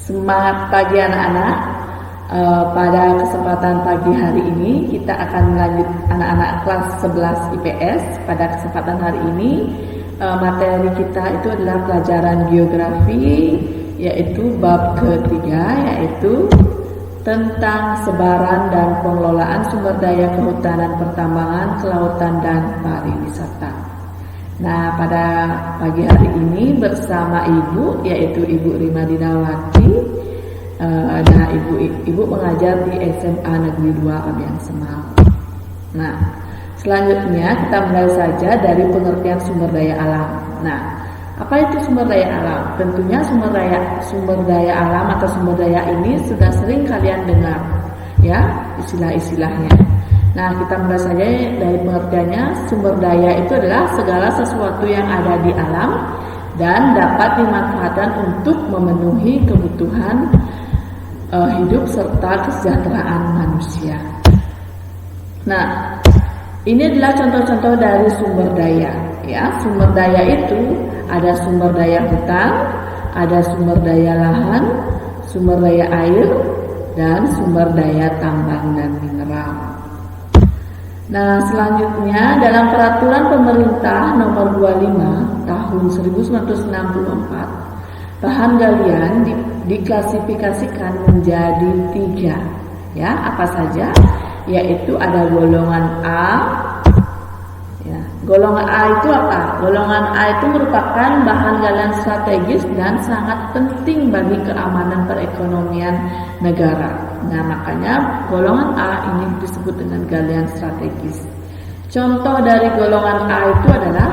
Semangat pagi anak-anak. Pada kesempatan pagi hari ini kita akan melanjut anak-anak kelas 11 IPS. Pada kesempatan hari ini materi kita itu adalah pelajaran geografi, yaitu bab ketiga, yaitu tentang sebaran dan pengelolaan sumber daya kehutanan, pertambangan, kelautan, dan pariwisata. Nah, pada pagi hari ini bersama Ibu, yaitu Ibu Rima Dinawati. Nah, ibu mengajar di SMA Negeri 2 Kabian Semal. Nah, selanjutnya kita mulai saja dari pengertian sumber daya alam. Nah, apa itu sumber daya alam? Tentunya sumber daya alam atau sumber daya ini sudah sering kalian dengar, ya, istilah-istilahnya. Nah, kita mulai saja dari pengertiannya. Sumber daya itu adalah segala sesuatu yang ada di alam dan dapat dimanfaatkan untuk memenuhi kebutuhan hidup serta kesejahteraan manusia. Nah, ini adalah contoh-contoh dari sumber daya. Ya, sumber daya itu ada sumber daya hutan, ada sumber daya lahan, sumber daya air, dan sumber daya tambang dan mineral. Nah, selanjutnya dalam peraturan pemerintah nomor 25 tahun 1964, bahan galian diklasifikasikan menjadi 3. Ya, apa saja? Yaitu ada golongan A. Ya, golongan A itu apa? Golongan A itu merupakan bahan galian strategis dan sangat penting bagi keamanan perekonomian negara. Nah, makanya golongan A ini disebut dengan galian strategis. Contoh dari golongan A itu adalah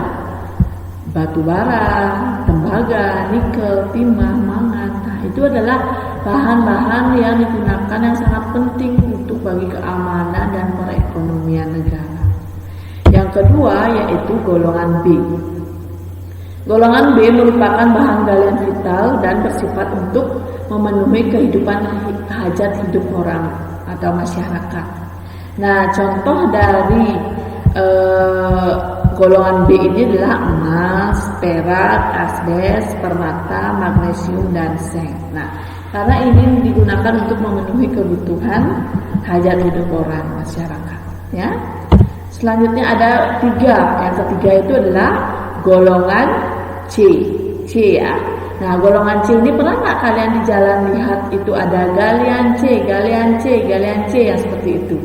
batu bara, tembaga, nikel, timah, mangan. Nah, itu adalah bahan-bahan yang digunakan yang sangat penting untuk bagi keamanan dan perekonomian negara. Yang kedua yaitu golongan B. Golongan B merupakan bahan galian vital dan bersifat untuk memenuhi kehidupan hajat hidup orang atau masyarakat. Nah, contoh dari golongan B ini adalah emas, perak, asbes, permata, magnesium, dan seng. Nah, karena ini digunakan untuk memenuhi kebutuhan hajat hidup orang masyarakat. Ya. Selanjutnya ada 3. Yang ketiga itu adalah golongan C. C, ya. Nah, golongan C ini pernah nggak kalian di jalan lihat itu ada galian C, galian C, galian C yang seperti itu.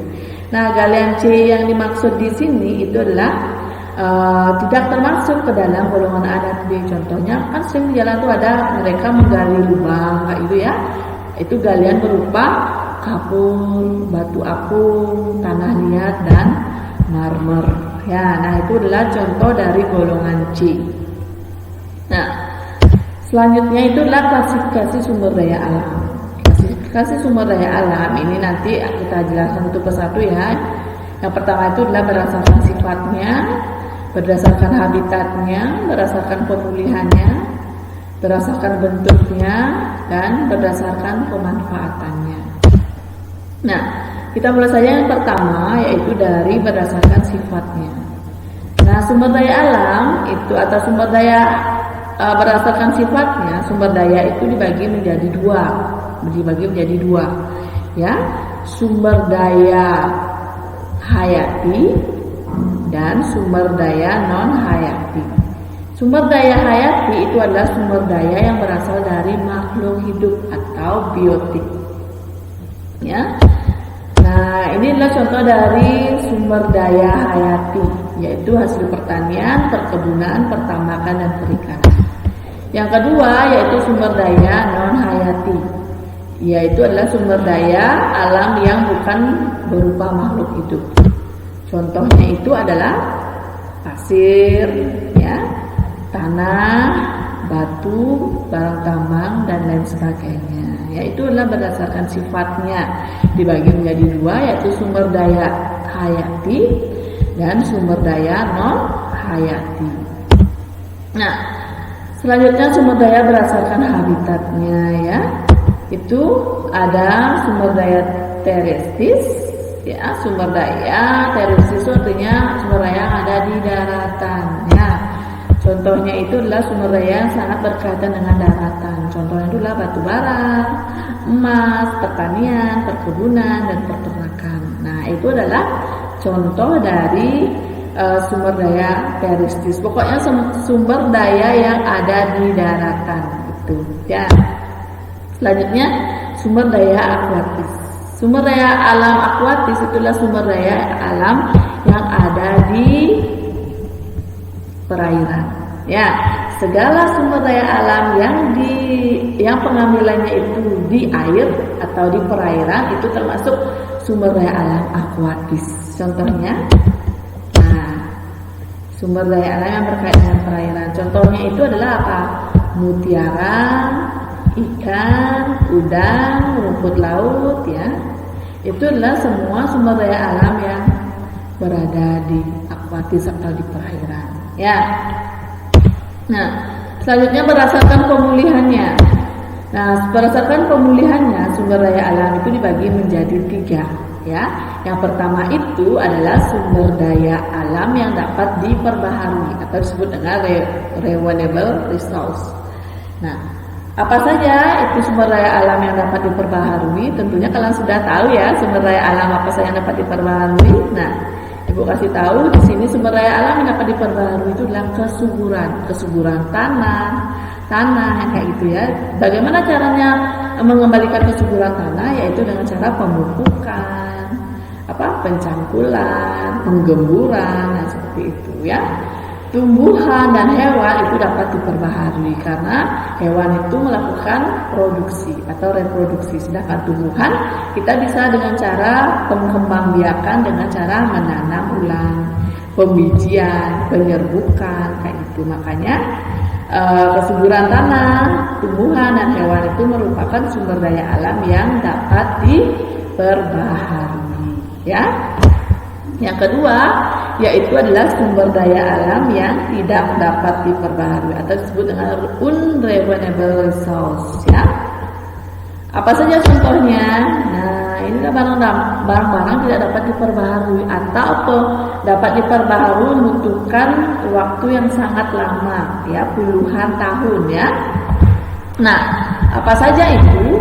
Nah, galian C yang dimaksud di sini itu adalah tidak termasuk ke dalam golongan A dan B. Contohnya kan sering di jalan itu ada mereka menggali lubang kayak itu, ya. Itu galian berupa kapur, batu apung, tanah liat, dan marmer. Ya, nah itu adalah contoh dari golongan C. Nah, selanjutnya itu adalah klasifikasi sumber daya alam. Klasifikasi sumber daya alam ini nanti kita jelaskan satu persatu, ya. Yang pertama itu adalah berdasarkan sifatnya, berdasarkan habitatnya, berdasarkan pemulihannya, berdasarkan bentuknya, dan berdasarkan pemanfaatannya. Nah, kita mulai saja yang pertama, yaitu dari berdasarkan sifatnya. Nah, sumber daya alam itu atau sumber daya berdasarkan sifatnya, sumber daya itu dibagi menjadi dua, ya. Sumber daya hayati dan sumber daya non hayati. Sumber daya hayati itu adalah sumber daya yang berasal dari makhluk hidup atau biotik. Ya. Nah, ini adalah contoh dari sumber daya hayati, yaitu hasil pertanian, perkebunan, pertambangan, dan perikanan. Yang kedua yaitu sumber daya non hayati, yaitu adalah sumber daya alam yang bukan berupa makhluk hidup. Contohnya itu adalah pasir, ya, tanah, batu, barang tambang, dan lain sebagainya. Yaitu adalah berdasarkan sifatnya dibagi menjadi 2, yaitu sumber daya hayati dan sumber daya non hayati. Nah, selanjutnya sumber daya berdasarkan habitatnya, ya. Itu ada sumber daya terestis, ya. Sumber daya terestis itu artinya sumber daya yang ada di daratan, ya. Contohnya itu adalah sumber daya yang sangat berkaitan dengan daratan. Contohnya itu adalah batu bara, emas, pertanian, perkebunan, dan peternakan. Nah, itu adalah contoh dari sumber daya terestis. Pokoknya sumber daya yang ada di daratan itu. Ya. Selanjutnya sumber daya akuatis. Sumber daya alam akuatis itulah sumber daya alam yang ada di perairan. Ya, segala sumber daya alam yang pengambilannya itu di air atau di perairan itu termasuk sumber daya alam akuatis. Contohnya, sumber daya alam yang berkaitan dengan perairan. Contohnya itu adalah apa? Mutiara, ikan, udang, rumput laut, ya. Itu adalah semua sumber daya alam yang berada di akuatis atau di perairan, ya. Nah, selanjutnya berdasarkan pemulihannya. Nah, berdasarkan pemulihannya, sumber daya alam itu dibagi menjadi 3, ya. Yang pertama itu adalah sumber daya alam yang dapat diperbaharui atau disebut dengan renewable resource. Nah, apa saja itu sumber daya alam yang dapat diperbaharui? Tentunya kalian sudah tahu ya sumber daya alam apa saja yang dapat diperbaharui. Nah, Ibu kasih tahu di sini sumber daya alam yang dapat diperbaharui itu adalah kesuburan tanah yang kayak gitu ya. Bagaimana caranya mengembalikan kesuburan tanah? Yaitu dengan cara pemupukan, pencangkulan, penggemburan, dan seperti itu ya. Tumbuhan dan hewan itu dapat diperbaharui karena hewan itu melakukan produksi atau reproduksi, sedangkan tumbuhan kita bisa dengan cara pengembangbiakan dengan cara menanam ulang, pembijian, penyerbukan kayak gitu. Makanya kesuburan tanah, tumbuhan dan hewan itu merupakan sumber daya alam yang dapat diperbaharui, ya. Yang kedua, yaitu adalah sumber daya alam yang tidak dapat diperbaharui atau disebut dengan unrenewable resource, ya. Apa saja contohnya? Nah, ini barang-barang tidak dapat diperbaharui atau dapat diperbaharui membutuhkan waktu yang sangat lama, ya, puluhan tahun, ya. Nah, apa saja itu?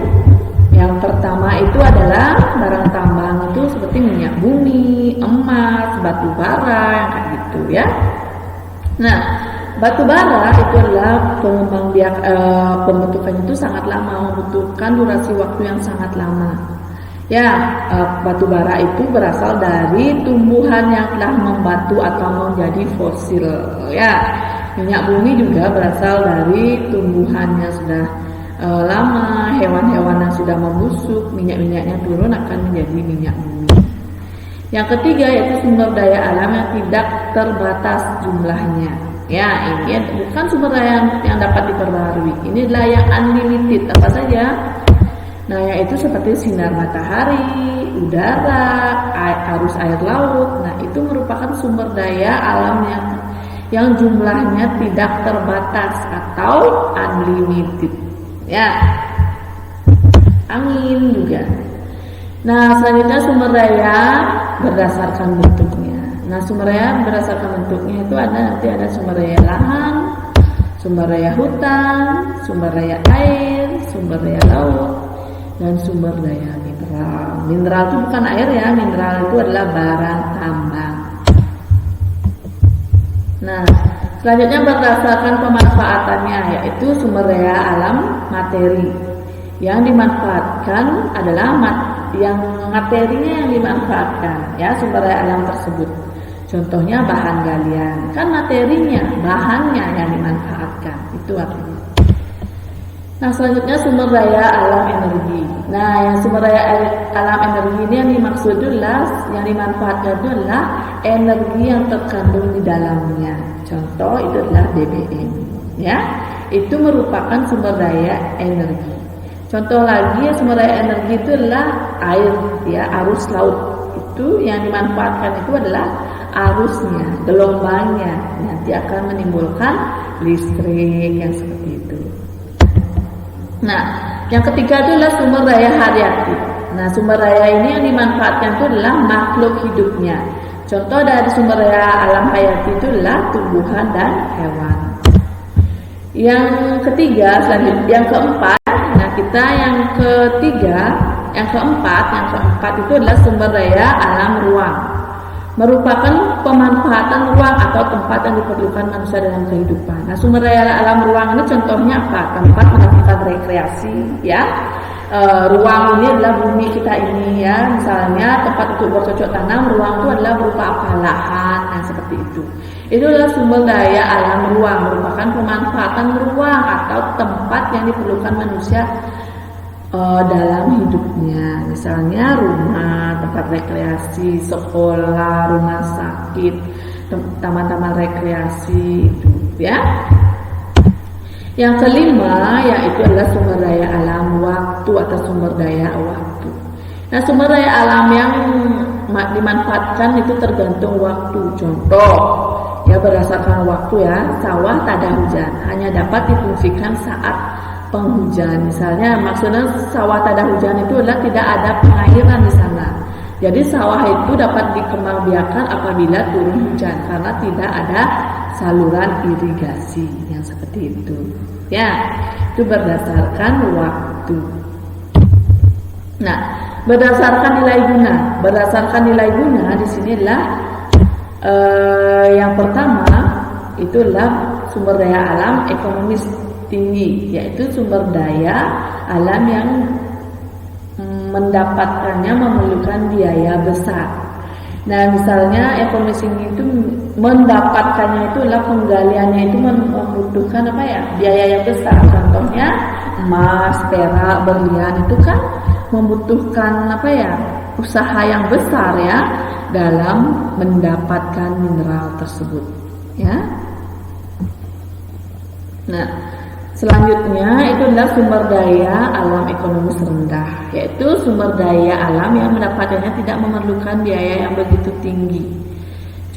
Yang pertama itu adalah barang tambang itu seperti minyak bumi, emas, batu bara, yang kayak gitu ya. Nah, batu bara itu adalah pembentukannya itu sangat lama, membutuhkan durasi waktu yang sangat lama. Ya, batu bara itu berasal dari tumbuhan yang telah membatu atau menjadi fosil. Ya, minyak bumi juga berasal dari tumbuhan yang sudah lama, hewan-hewan yang sudah membusuk, minyak-minyaknya turun akan menjadi minyak bumi. Yang ketiga yaitu sumber daya alam yang tidak terbatas jumlahnya. Ya, ini bukan sumber daya yang dapat diperbaharui. Ini adalah yang unlimited. Apa saja? Nah, yaitu seperti sinar matahari, udara, arus air laut. Nah, itu merupakan sumber daya alam yang jumlahnya tidak terbatas atau unlimited. Ya, angin juga. Nah, selanjutnya sumber daya berdasarkan bentuknya. Nah, sumber daya berdasarkan bentuknya itu ada sumber daya lahan, sumber daya hutan, sumber daya air, sumber daya laut, dan sumber daya mineral. Mineral itu bukan air ya, mineral itu adalah barang tambang. Nah, selanjutnya berdasarkan pemanfaatannya, yaitu sumber daya alam materi. Yang dimanfaatkan adalah materinya yang dimanfaatkan, ya, sumber daya alam tersebut. Contohnya bahan galian, kan materinya, bahannya yang dimanfaatkan, itu artinya. Nah, selanjutnya sumber daya alam energi. Nah, yang sumber daya alam energi ini yang dimaksud adalah, yang dimanfaatkan itu adalah energi yang terkandung di dalamnya. Contoh itu adalah BBM, ya. Itu merupakan sumber daya energi. Contoh lagi sumber daya energi itu adalah air, ya, arus laut. Itu yang dimanfaatkan itu adalah arusnya, gelombangnya. Nanti akan menimbulkan listrik yang seperti itu. Nah, yang ketiga itu adalah sumber daya hayati. Nah, sumber daya ini yang dimanfaatkan itu adalah makhluk hidupnya. Contoh dari sumber daya alam hayati itu adalah tumbuhan dan hewan. Yang ketiga, selanjutnya yang keempat. Nah, kita yang keempat itu adalah sumber daya alam ruang. Merupakan pemanfaatan ruang atau tempat yang diperlukan manusia dalam kehidupan. Nah, sumber daya alam ruang ini contohnya apa? Tempat melakukan rekreasi, ya. Ruang ini adalah bumi kita ini, ya. Misalnya tempat untuk bercocok tanam, ruang itu adalah berupa apa? Lahan, yang seperti itu. Itu adalah sumber daya alam ruang, merupakan pemanfaatan ruang atau tempat yang diperlukan manusia dalam hidupnya. Misalnya rumah, tempat rekreasi, sekolah, rumah sakit, taman-taman rekreasi itu, ya. Yang kelima yaitu adalah sumber daya alam waktu atau sumber daya waktu. Nah, sumber daya alam yang dimanfaatkan itu tergantung waktu. Contoh, ya berdasarkan waktu, ya, sawah tak ada hujan, hanya dapat difungsikan saat penghujan. Misalnya, maksudnya sawah tak ada hujan itu adalah tidak ada pengairan di sana. Jadi sawah itu dapat dikembangbiakan apabila turun hujan karena tidak ada saluran irigasi yang seperti itu. Ya, itu berdasarkan waktu. Nah, berdasarkan nilai guna di sini adalah yang pertama itu adalah sumber daya alam ekonomis tinggi, yaitu sumber daya alam yang mendapatkannya memerlukan biaya besar. Nah, misalnya ekonomi tinggi itu mendapatkannya itu adalah penggaliannya itu membutuhkan apa, ya, biaya yang besar. Contohnya emas, perak, berlian itu kan membutuhkan apa, ya, usaha yang besar, ya, dalam mendapatkan mineral tersebut, ya. Nah, selanjutnya itu adalah sumber daya alam ekonomis rendah, yaitu sumber daya alam yang mendapatkannya tidak memerlukan biaya yang begitu tinggi.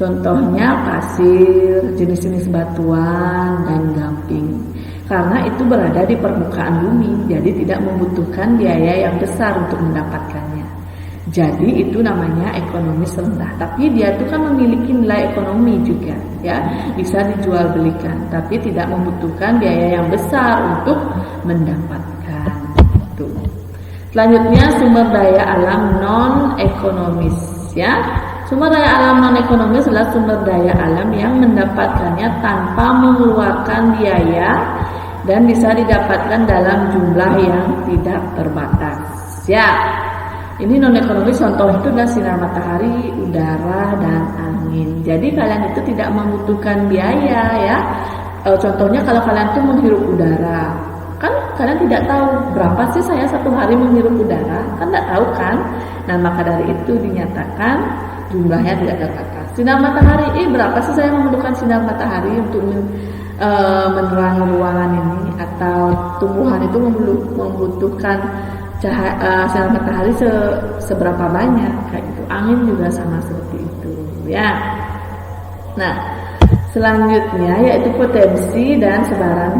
Contohnya pasir, jenis-jenis batuan, dan gamping. Karena itu berada di permukaan bumi, jadi tidak membutuhkan biaya yang besar untuk mendapatkannya. Jadi itu namanya ekonomis rendah. Tapi dia itu kan memiliki nilai ekonomi juga, ya, bisa dijual belikan, tapi tidak membutuhkan biaya yang besar untuk mendapatkan itu. Selanjutnya sumber daya alam non ekonomis, ya. Sumber daya alam non ekonomis adalah sumber daya alam yang mendapatkannya tanpa mengeluarkan biaya dan bisa didapatkan dalam jumlah yang tidak terbatas, ya. Ini non ekonomis, contoh itu adalah sinar matahari, udara, dan angin. Jadi kalian itu tidak membutuhkan biaya, ya. Contohnya kalau kalian itu menghirup udara, kan kalian tidak tahu berapa sih saya satu hari menghirup udara, kan tidak tahu kan. Nah, maka dari itu dinyatakan jumlahnya tidak terbatas. Sinar matahari, berapa sih saya memerlukan sinar matahari untuk menerangi ruangan ini, atau tumbuhan itu membutuhkan sinar matahari seberapa banyak, kayak gitu. Angin juga sama seperti itu, ya. Nah, selanjutnya yaitu potensi dan sebaran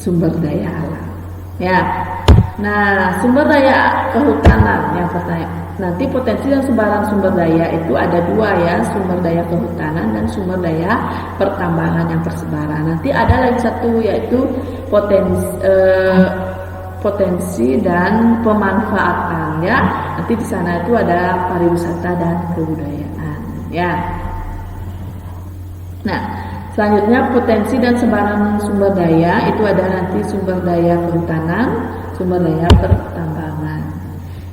sumber daya alam, ya. Nah, sumber daya kehutanan yang pertama. Nanti potensi dan sebaran sumber daya itu ada dua, ya, sumber daya kehutanan dan sumber daya pertambangan yang persebaran. Nanti ada lagi satu, yaitu potensi dan pemanfaatan, ya. Nanti di sana itu ada pariwisata dan kebudayaan, ya. Nah, selanjutnya potensi dan sebaran sumber daya itu ada nanti sumber daya kehutanan, sumber daya pertambangan.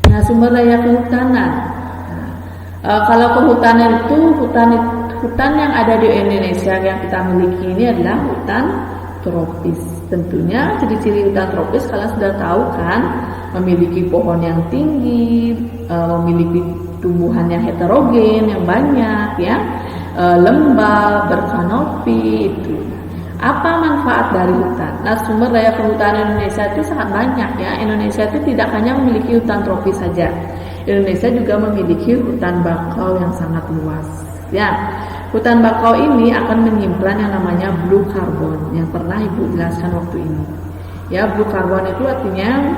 Nah, sumber daya kehutanan. Kalau kehutanan itu hutan yang ada di Indonesia yang kita miliki ini adalah hutan tropis. Tentunya ciri-ciri hutan tropis kalian sudah tahu kan, memiliki pohon yang tinggi, memiliki tumbuhan yang heterogen yang banyak, ya, lembab, berkanopi itu. Apa manfaat dari hutan? Nah, sumber daya kehutanan Indonesia itu sangat banyak, ya. Indonesia itu tidak hanya memiliki hutan tropis saja. Indonesia juga memiliki hutan bakau yang sangat luas, ya. Hutan bakau ini akan menyimpan yang namanya blue carbon yang pernah Ibu jelaskan waktu ini. Ya, blue carbon itu artinya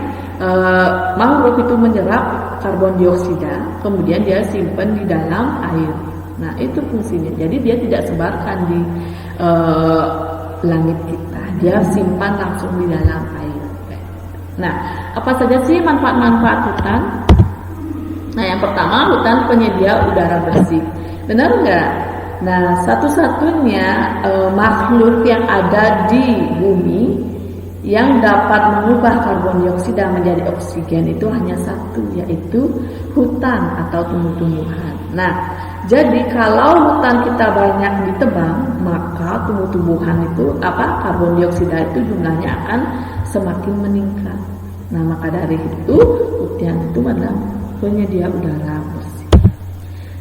mangrove itu menyerap karbon dioksida, kemudian dia simpan di dalam air. Nah, itu fungsinya. Jadi dia tidak sebarkan di langit kita. dia simpan langsung di dalam air. Nah, apa saja sih manfaat-manfaat hutan? Nah, yang pertama, hutan penyedia udara bersih. Benar nggak? Nah, satu-satunya makhluk yang ada di bumi yang dapat mengubah karbon dioksida menjadi oksigen itu hanya satu, yaitu hutan atau tumbuh-tumbuhan. Nah, jadi kalau hutan kita banyak ditebang, maka tumbuh-tumbuhan itu karbon dioksida itu jumlahnya akan semakin meningkat. Nah, maka dari itu hutan itu adalah penyedia udara bersih.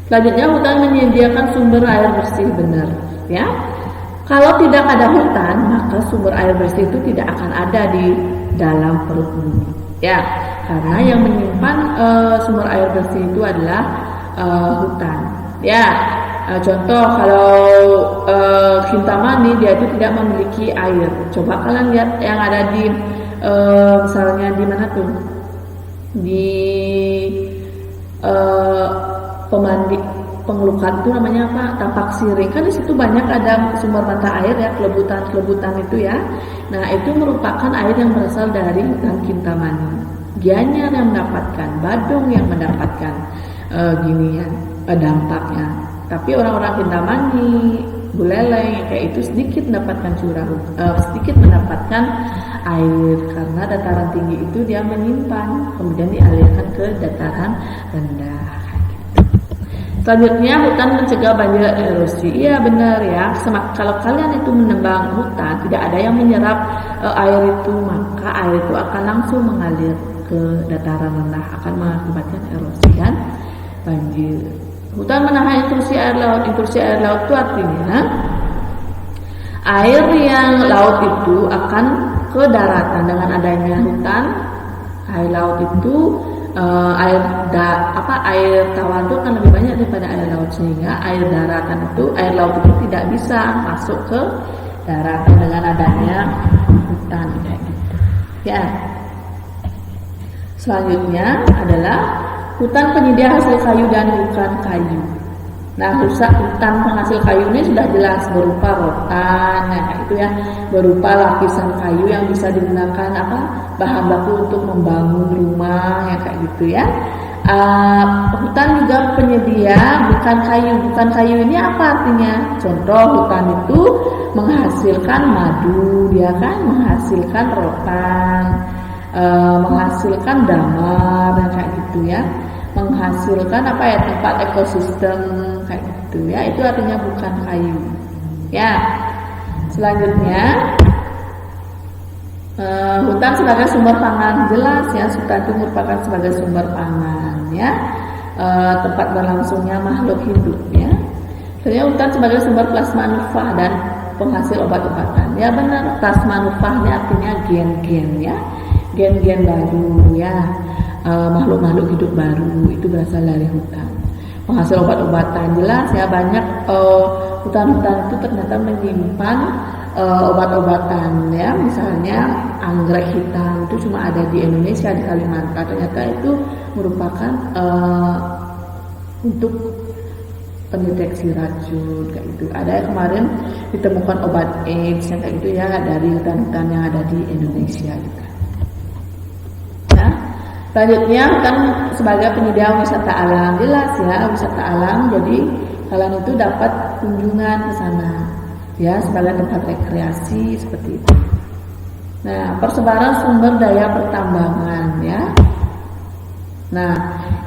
Selanjutnya, hutan menyediakan sumber air bersih, benar ya. Kalau tidak ada hutan, maka sumber air bersih itu tidak akan ada di dalam perut bumi. Ya, karena yang menyimpan sumber air bersih itu adalah hutan. Ya, contoh kalau Kintamani dia itu tidak memiliki air. Coba kalian lihat yang ada di misalnya di mana tuh? Di Pengelukan itu namanya apa? Tapak Siring. Kan di situ banyak ada sumber mata air ya, kelebutan itu ya. Nah, itu merupakan air yang berasal dari hutan Kintamani. Gianyar yang mendapatkan, Badung yang mendapatkan dampaknya. Tapi orang-orang Kintamani, Buleleng kayak itu sedikit mendapatkan air karena dataran tinggi itu dia menyimpan, kemudian dialirkan ke dataran rendah. Selanjutnya, hutan mencegah banjir erosi. Iya benar ya. Kalau kalian itu menebang hutan, tidak ada yang menyerap air itu, maka air itu akan langsung mengalir ke dataran rendah, akan mengakibatkan erosi dan banjir. Hutan menahan intrusi air laut. Intrusi air laut itu artinya air yang laut itu akan ke daratan. Dengan adanya hutan, air laut itu air tawar itu kan lebih banyak daripada air laut, sehingga air laut itu tidak bisa masuk ke daratan dengan adanya hutan kayak gitu. Ya. Selanjutnya adalah hutan penyedia hasil kayu dan bukan kayu. Nah, hutan penghasil kayu ini sudah jelas berupa rotan, kayak itu ya, berupa lapisan kayu yang bisa digunakan bahan baku untuk membangun rumah, ya kayak gitu ya. Hutan juga penyedia bukan kayu. Bukan kayu ini apa artinya? Contoh, hutan itu menghasilkan madu, dia kan menghasilkan rotan, menghasilkan damar, kayak gitu ya. Menghasilkan tempat ekosistem kayak gitu ya, itu artinya bukan kayu ya. Selanjutnya, hutan sebagai sumber pangan, jelas ya, hutan itu merupakan sebagai sumber pangan ya, tempat berlangsungnya makhluk hidup ya. Selanjutnya, hutan sebagai sumber plasma nufah dan penghasil obat-obatan. Ya benar, plasma nufahnya artinya gen-gen ya, gen-gen baru ya. Makhluk-makhluk hidup baru itu berasal dari hutan. Penghasil obat-obatan, jelas ya, banyak hutan-hutan itu ternyata menyimpan obat-obatan ya. Misalnya anggrek hitam itu cuma ada di Indonesia, di Kalimantan. Ternyata itu merupakan untuk pendeteksi racun kayak gitu. Ada yang kemarin ditemukan obat AIDS yang kayak gitu ya, dari hutan-hutan yang ada di Indonesia gitu. Selanjutnya, hutan sebagai penyedia wisata alam, jelas ya, wisata alam. Jadi kalian itu dapat kunjungan ke sana ya, sebagai tempat rekreasi seperti itu. Nah, persebaran sumber daya pertambangan ya. Nah,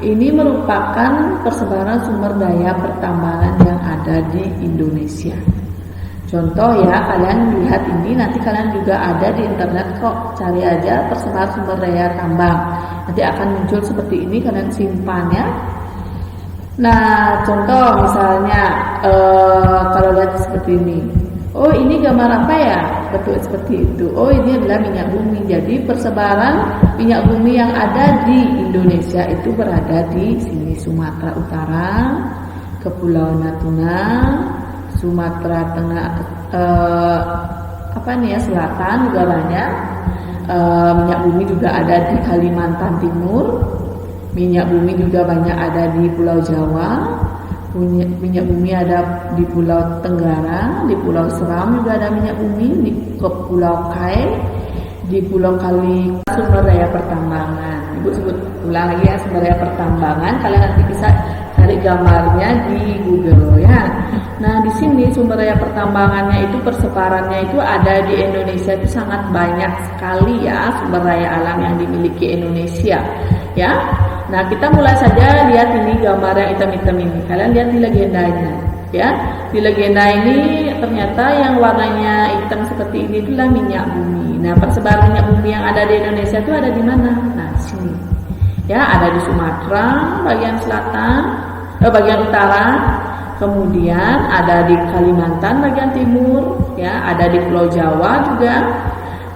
ini merupakan persebaran sumber daya pertambangan yang ada di Indonesia. Contoh ya, kalian lihat ini, nanti kalian juga ada di internet kok, cari aja persebaran sumber daya tambang. Nanti akan muncul seperti ini, kalian simpan ya. Nah, contoh misalnya kalau lihat seperti ini. Oh, ini gambar apa ya? Betul seperti itu. Oh, ini adalah minyak bumi. Jadi persebaran minyak bumi yang ada di Indonesia itu berada di sini, Sumatera Utara, Kepulauan Natuna, Sumatera Tengah, Selatan juga banyak. Minyak bumi juga ada di Kalimantan Timur. Minyak bumi juga banyak ada di Pulau Jawa, minyak bumi ada di Pulau Tenggara, di Pulau Seram juga ada minyak bumi, di Pulau Kai, di Pulau Kali. Sumber daya pertambangan, Ibu sebut ulang lagi ya, sumber daya pertambangan. Kalian nanti bisa cari gambarnya di Google ya. Nah di sini sumber daya pertambangannya itu persebarannya itu ada di Indonesia itu sangat banyak sekali ya, sumber daya alam yang dimiliki Indonesia ya. Nah kita mulai saja lihat ini gambar yang hitam-hitam ini. Kalian lihat di legendanya ya. Di legenda ini ternyata yang warnanya hitam seperti ini itulah minyak bumi. Nah persebaran minyak bumi yang ada di Indonesia itu ada di mana? Nah di sini ya, ada di Sumatera bagian selatan, bagian utara. Kemudian ada di Kalimantan bagian timur ya, ada di Pulau Jawa juga,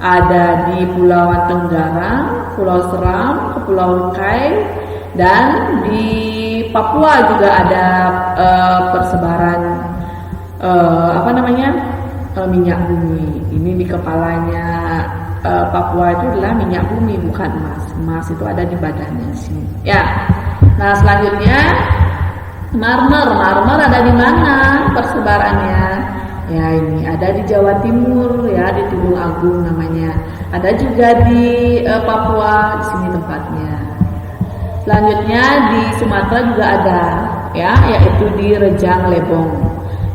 ada di Pulau Tenggara, Pulau Seram, Pulau Kai, dan di Papua juga ada persebaran minyak bumi. Ini di kepalanya Papua itu adalah minyak bumi, bukan emas. Emas itu ada di badannya sini. Ya. Nah selanjutnya marmer ada di mana persebarannya? Ya ini ada di Jawa Timur ya, di Tulung Agung namanya. Ada juga di Papua, di sini tempatnya. Selanjutnya di Sumatera juga ada ya, yaitu di Rejang Lebong.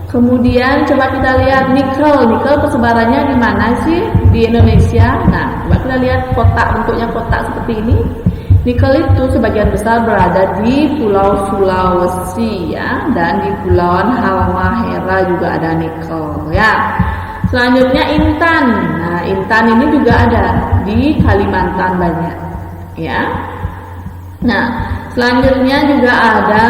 Kemudian coba kita lihat nikel persebarannya di mana sih di Indonesia? Nah coba kita lihat kotak, bentuknya kotak seperti ini. Nikel itu sebagian besar berada di Pulau Sulawesi ya, dan di Pulauan Halmahera juga ada nikel ya. Selanjutnya intan. Nah, intan ini juga ada di Kalimantan banyak ya. Nah, selanjutnya juga ada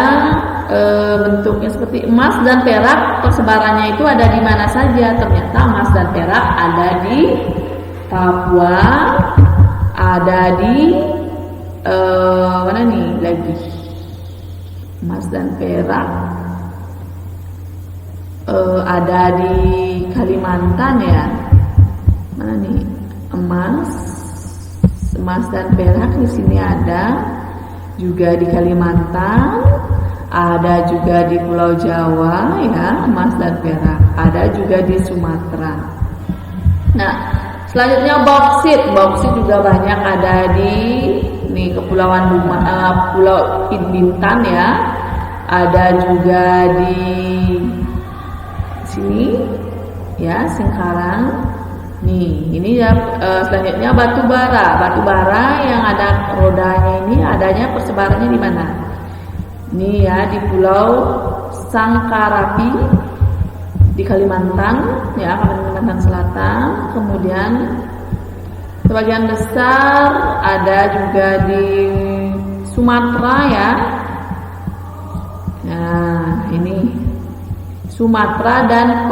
bentuknya seperti emas dan perak. Persebarannya itu ada di mana saja? Ternyata emas dan perak ada di Papua, ada di mana nih lagi? Emas dan perak ada di Kalimantan ya. Mana nih? Emas dan perak di sini ada juga di Kalimantan, ada juga di Pulau Jawa ya, emas dan perak. Ada juga di Sumatera. Nah, selanjutnya bauksit juga banyak ada di Kepulauan Pulau Bintan ya, ada juga di sini ya, Singkarang. Nih, ini ya. Selanjutnya batu bara yang ada rodanya ini adanya persebarannya di mana? Ini ya, di Pulau Sangkarapi di Kalimantan ya, Kalimantan Selatan. Kemudian sebagian besar ada juga di Sumatera ya. Nah, ini Sumatera dan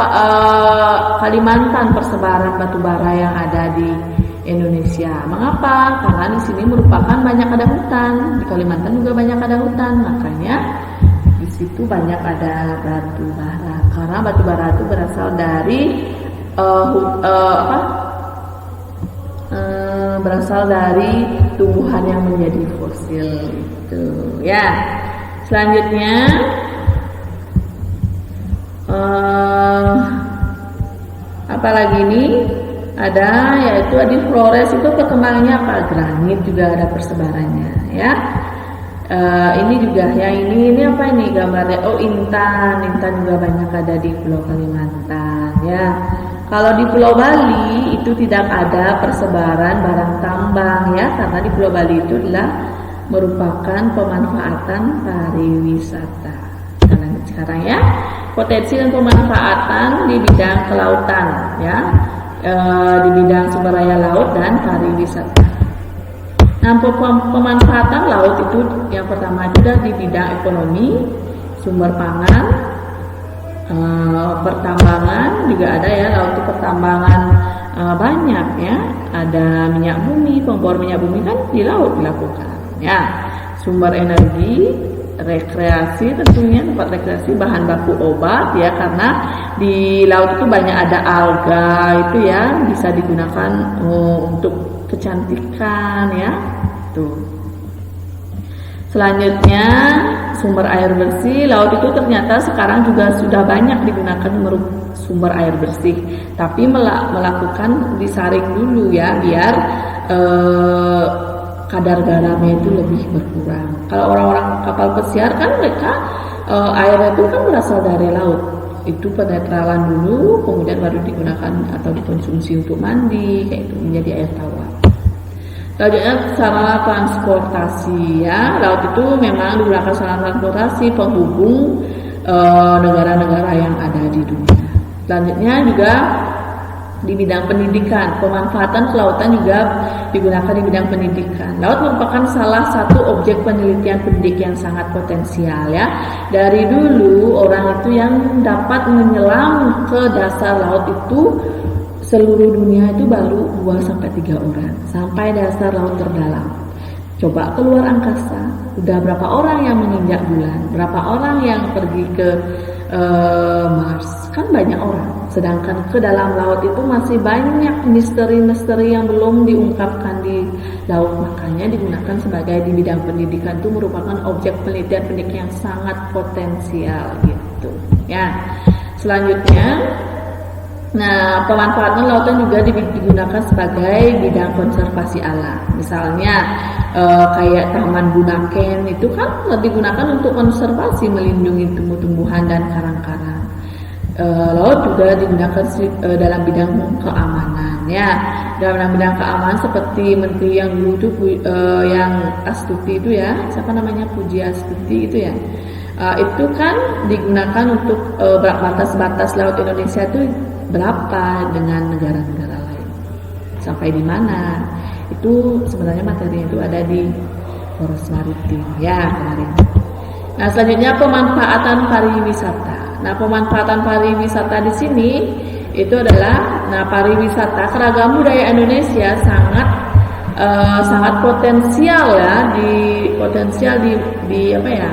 Kalimantan persebaran batu bara yang ada di Indonesia. Mengapa? Karena di sini merupakan banyak ada hutan. Di Kalimantan juga banyak ada hutan, makanya di situ banyak ada batu bara. Karena batu bara itu berasal dari tumbuhan yang menjadi fosil itu ya. Selanjutnya apalagi ini ada, yaitu di Flores itu perkembangannya apa? Granit juga ada persebarannya ya. Ini juga ya, ini apa ini gambarnya? Oh, intan juga banyak ada di Pulau Kalimantan ya. Kalau di Pulau Bali itu tidak ada persebaran barang tambang ya, karena di Pulau Bali itu adalah merupakan pemanfaatan pariwisata. Sekarang ya, potensi dan pemanfaatan di bidang kelautan ya, di bidang sumber daya laut dan pariwisata. Nah, pemanfaatan laut itu yang pertama juga di bidang ekonomi, sumber pangan, pertambangan juga ada ya. Laut itu pertambangan banyak ya, ada minyak bumi, pembor minyak bumi kan di laut dilakukan ya. Sumber energi, rekreasi, tentunya tempat rekreasi, bahan baku obat ya, karena di laut itu banyak ada alga itu ya, bisa digunakan untuk kecantikan ya tuh. Selanjutnya, sumber air bersih. Laut itu ternyata sekarang juga sudah banyak digunakan sumber air bersih, tapi melakukan disaring dulu ya, biar kadar garamnya itu lebih berkurang. Kalau orang-orang kapal pesiar kan mereka airnya itu kan berasal dari laut. Itu penetralan dulu, kemudian baru digunakan atau dikonsumsi untuk mandi, kayak itu menjadi air tawar. Selanjutnya sarana transportasi ya, laut itu memang digunakan sarana transportasi penghubung negara-negara yang ada di dunia. Selanjutnya juga di bidang pendidikan, pemanfaatan kelautan juga digunakan di bidang pendidikan. Laut merupakan salah satu objek penelitian pendidik yang sangat potensial ya. Dari dulu orang itu yang dapat menyelam ke dasar laut itu seluruh dunia itu baru 2-3 orang sampai dasar laut terdalam. Coba keluar angkasa, udah berapa orang yang menginjak bulan, berapa orang yang pergi ke Mars, kan banyak orang. Sedangkan ke dalam laut itu masih banyak misteri-misteri yang belum diungkapkan di laut. Makanya digunakan sebagai di bidang pendidikan, itu merupakan objek penelitian pendidik yang sangat potensial gitu. Ya. Selanjutnya, nah, pemanfaatan lautan juga digunakan sebagai bidang konservasi alam. Misalnya kayak Taman Bunaken itu kan digunakan untuk konservasi, melindungi tumbuh-tumbuhan dan karang-karang. Laut juga digunakan dalam bidang keamanan ya. Dalam bidang keamanan seperti menteri yang dulu itu yang Astuti itu ya, siapa namanya, Puji Astuti itu ya. Itu kan digunakan untuk batas-batas laut Indonesia itu berapa dengan negara-negara lain, sampai di mana. Itu sebenarnya materinya itu ada di Poros Maritim ya kemarin. Nah, selanjutnya pemanfaatan pariwisata. Nah, pemanfaatan pariwisata di sini itu adalah, nah, pariwisata, keragam budaya Indonesia sangat potensial ya, di apa ya,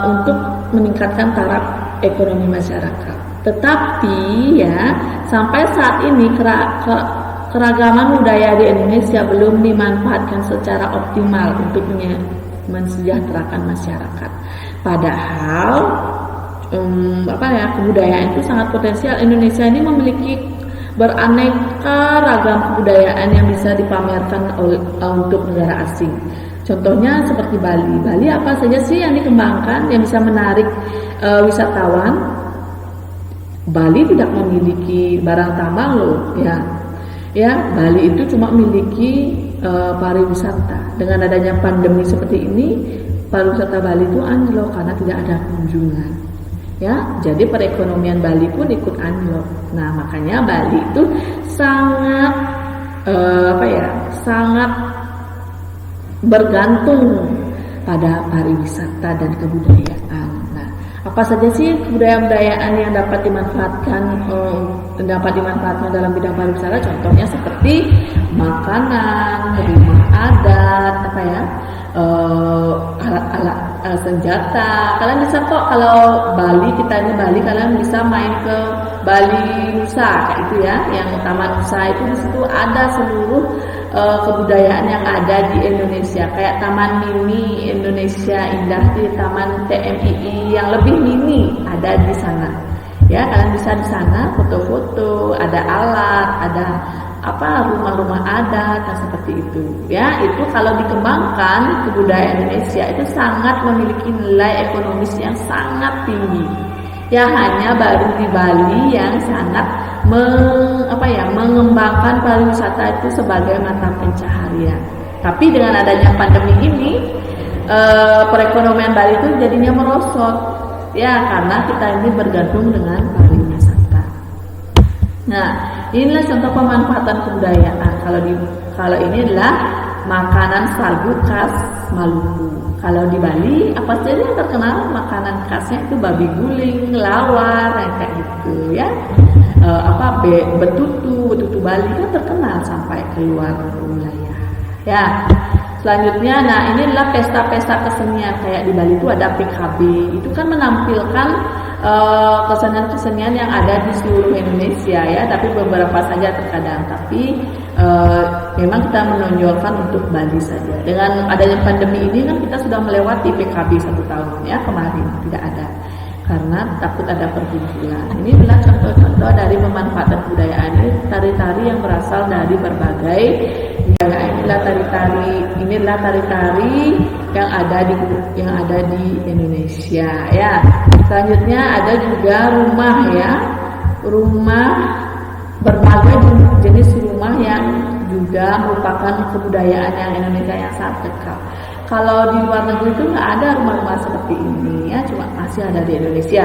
untuk meningkatkan taraf ekonomi masyarakat. Tetapi ya, sampai saat ini keragaman budaya di Indonesia belum dimanfaatkan secara optimal untuk mensejahterakan masyarakat. Padahal kebudayaan itu sangat potensial. Indonesia ini memiliki beraneka ragam kebudayaan yang bisa dipamerkan untuk negara asing. Contohnya seperti Bali. Bali apa saja sih yang dikembangkan yang bisa menarik wisatawan? Bali tidak memiliki barang tambang loh ya. Ya, Bali itu cuma memiliki pariwisata. Dengan adanya pandemi seperti ini, pariwisata Bali itu anjlok karena tidak ada kunjungan. Ya, jadi perekonomian Bali pun ikut anjlok. Nah, makanya Bali itu sangat sangat bergantung pada pariwisata dan kebudayaan. Nah, apa saja sih kebudayaan yang dapat dimanfaatkan dalam bidang pariwisata? Contohnya seperti makanan, rumah adat, alat senjata. Kalian bisa kok, kalau Bali, kalian bisa main ke Bali Nusa kayak itu ya, yang Taman Nusa itu di situ ada seluruh kebudayaan yang ada di Indonesia, kayak Taman Mini Indonesia Indah, di Taman TMII yang lebih mini ada di sana. Ya, kalian bisa di sana foto-foto, ada alat, ada rumah-rumah adat yang seperti itu. Ya, itu kalau dikembangkan kebudayaan Indonesia itu sangat memiliki nilai ekonomis yang sangat tinggi. Ya, hanya baru di Bali yang sangat mengembangkan pariwisata itu sebagai mata pencaharian. Tapi dengan adanya pandemi ini, perekonomian Bali itu jadinya merosot. Ya, karena kita ini bergantung dengan pariwisata. Nah, inilah contoh pemanfaatan kebudayaan. Kalau ini adalah makanan sagu khas Maluku. Kalau di Bali, apa saja yang terkenal makanan khasnya itu babi guling, lawar, kayak gitu ya. Betutu Bali kan terkenal sampai keluar wilayah. Ya. Selanjutnya, nah ini adalah pesta-pesta kesenian. Kayak di Bali itu ada PKB. Itu kan menampilkan kesenian-kesenian yang ada di seluruh Indonesia ya, tapi beberapa saja terkadang. Tapi memang kita menonjolkan untuk Bali saja. Dengan adanya pandemi ini kan kita sudah melewati PKB 1 tahun ya kemarin tidak ada karena takut ada perkumpulan. Ini adalah contoh-contoh dari memanfaatkan kebudayaan ini, tari-tari yang berasal dari berbagai wilayah. Inilah tari-tari yang ada di Indonesia ya. Selanjutnya ada juga rumah ya, rumah berbagai jenis rumah yang juga merupakan kebudayaan yang Indonesia yang sangat dekat. Kalau di luar negeri itu nggak ada rumah-rumah seperti ini ya, cuma masih ada di Indonesia.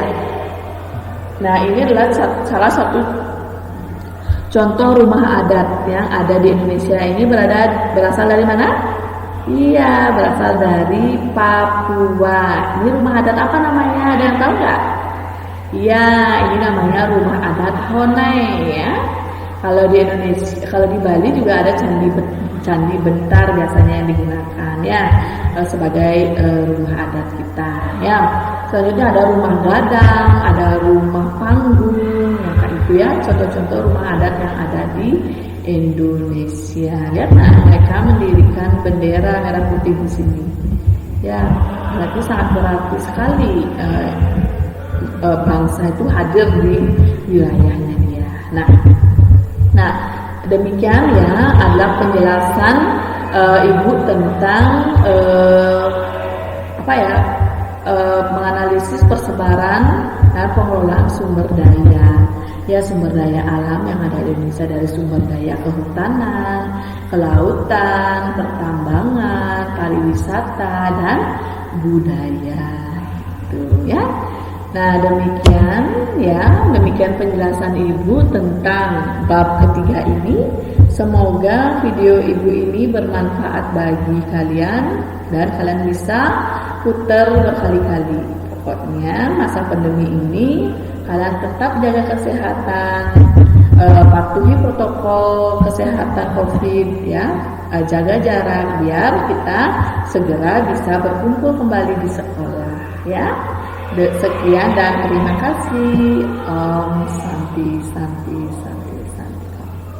Nah ini adalah salah satu contoh rumah adat yang ada di Indonesia. Ini berasal dari mana? Iya, berasal dari Papua. Ini rumah adat apa namanya? Ada yang tahu nggak? Iya, ini namanya rumah adat Honai ya. Kalau di Indonesia, kalau di Bali juga ada candi bentar biasanya yang digunakan ya sebagai rumah adat kita ya. Selanjutnya ada rumah gadang, ada rumah panggung, yang kayak itu ya, contoh-contoh rumah adat yang ada di Indonesia. Lihat nah, mereka mendirikan bendera merah putih di sini ya, berarti sangat berarti sekali bangsa itu hadir di wilayahnya dia. Nah demikian ya adalah penjelasan Ibu tentang menganalisis persebaran dan pengelolaan sumber daya ya, sumber daya alam yang ada di Indonesia, dari sumber daya kehutanan, kelautan, pertambangan, pariwisata dan budaya itu ya. Nah demikian penjelasan Ibu tentang bab ketiga ini. Semoga video Ibu ini bermanfaat bagi kalian dan kalian bisa putar berkali-kali. Pokoknya masa pandemi ini kalian tetap jaga kesehatan, patuhi protokol kesehatan COVID ya, jaga jarak biar kita segera bisa berkumpul kembali di sekolah ya. Sekian dan terima kasih. Om Santi Santi Santi.